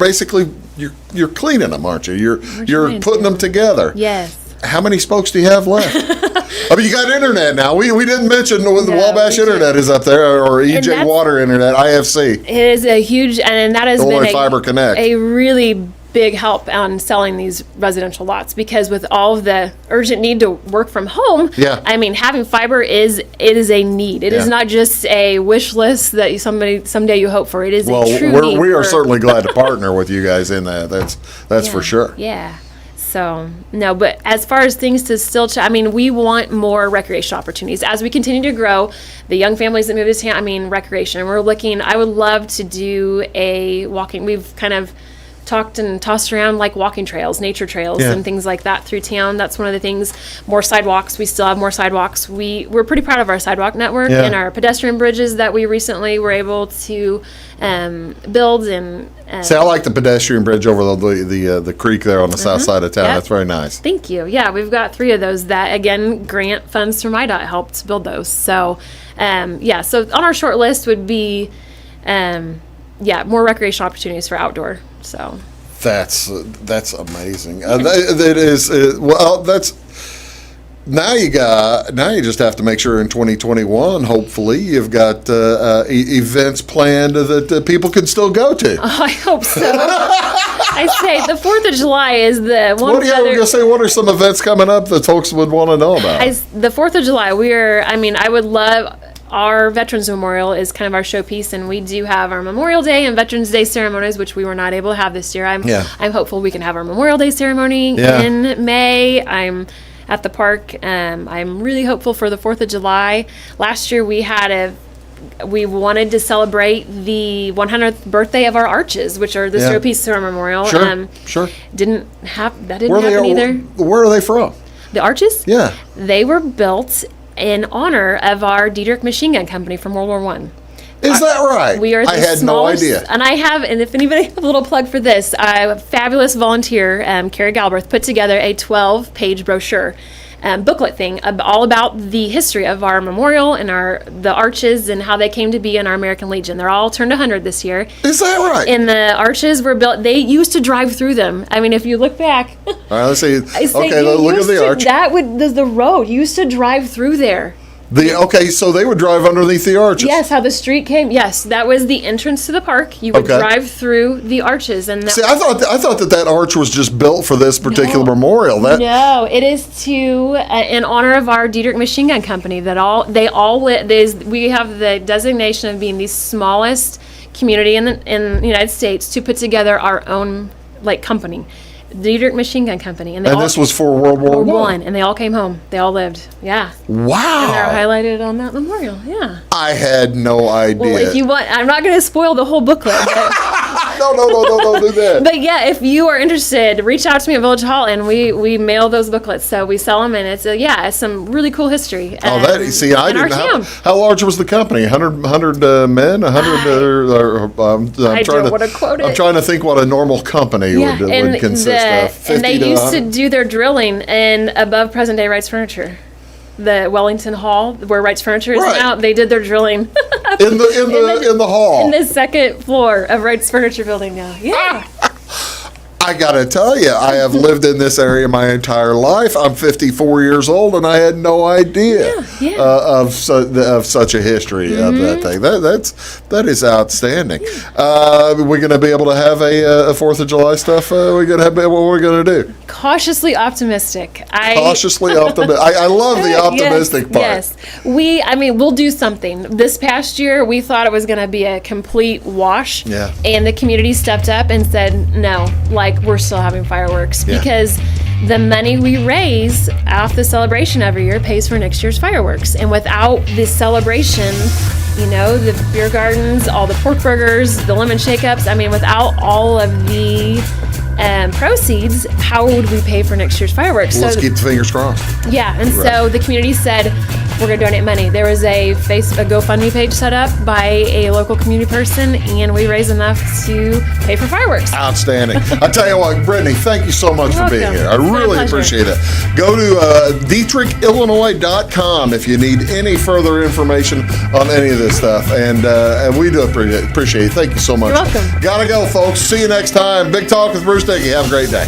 cleaning them, aren't you? You're putting them together. Yes. How many spokes do you have left? You got internet now. We didn't mention when the Wabash internet is up there, or EJ Water internet, IFC. It is a huge, and that has Illinois Fiber Connect. A really big help on selling these residential lots, because with all of the urgent need to work from home, having fiber is a need. It is not just a wish list that someday you hope for. It is a true need. We are certainly glad to partner with you guys in that. That's for sure. Yeah. So, no, but as far as things to still, we want more recreation opportunities. As we continue to grow, the young families that move to town, recreation. We're looking, I would love to do a walking, we've kind of talked and tossed around like walking trails, nature trails, and things like that through town. That's one of the things. More sidewalks. We still have more sidewalks. We're pretty proud of our sidewalk network and our pedestrian bridges that we recently were able to build. And see, I like the pedestrian bridge over the creek there on the south side of town. That's very nice. Thank you. Yeah, we've got 3 of those that, again, grant funds from IDOT helped build those. So, so on our short list would be, more recreational opportunities for outdoor. So that's amazing. That is that's. Now you just have to make sure in 2021, hopefully, you've got events planned that people can still go to. I hope so. I say the 4th of July is the one. What are some events coming up that folks would want to know about? The 4th of July, I would love. Our Veterans Memorial is kind of our showpiece, and we do have our Memorial Day and Veterans Day ceremonies, which we were not able to have this year. I'm hopeful we can have our Memorial Day ceremony in May. I'm at the park. I'm really hopeful for the 4th of July. Last year we wanted to celebrate the 100th birthday of our arches, which are the showpiece to our memorial. Sure. Didn't happen either. Where are they from? The arches? Yeah. They were built in honor of our Dieterich machine gun company from World War I. Is that right? We are the smallest, no idea. And if anybody has a little plug for this, a fabulous volunteer, Carrie Galbraith, put together a 12-page brochure booklet thing all about the history of our memorial and the arches and how they came to be in our American Legion. They're all turned 100 this year. Is that right? And the arches were built, they used to drive through them. I mean, if you look back. All right, let's see. Okay, look at the arch. The road used to drive through there. So they would drive underneath the arches. Yes, how the street came. Yes, that was the entrance to the park. You would drive through the arches, and see, I thought that arch was just built for this particular memorial. No, it is in honor of our Dieterich Machine Gun Company. We have the designation of being the smallest community in the United States to put together our own company. Dieterich Machine Gun Company. And this was for World War I. And they all came home. They all lived. Yeah. Wow. And they're highlighted on that memorial. Yeah. I had no idea. Well, if you want, I'm not going to spoil the whole booklet. No, don't do that. But yeah, if you are interested, reach out to me at Village Hall, and we mail those booklets. So we sell them, and it's some really cool history. I didn't know. How large was the company? 100 men? 100? I'm trying to think what a normal company would consist. And they used to do their drilling above present day Wright's Furniture, the Wellington Hall where Wright's Furniture is now. They did their drilling in the hall in the second floor of Wright's Furniture building now. Yeah. I gotta tell you, I have lived in this area my entire life. I'm 54 years old, and I had no idea of such a history of that thing. That is outstanding. We're going to be able to have a 4th of July stuff. We're going to have what we're going to do. Cautiously optimistic. Cautiously optimistic. I love the optimistic part. Yes, we'll do something. This past year, we thought it was going to be a complete wash. Yeah. And the community stepped up and said, no, we're still having fireworks because the money we raise off the celebration every year pays for next year's fireworks. And without this celebration, the beer gardens, all the pork burgers, the lemon shake-ups, without all of the proceeds, how would we pay for next year's fireworks? Well, let's keep the fingers crossed. Yeah, and so the community said, we're going to donate money. There was a GoFundMe page set up by a local community person, and we raised enough to pay for fireworks. Outstanding. I tell you what, Brittny, thank you so much for being here. I really appreciate it. Go to DieterichIllinois.com if you need any further information on any of this stuff, and we do appreciate it. Thank you so much. You're welcome. Gotta go, folks. See you next time. Big Talk with Bruce Dickey. Have a great day.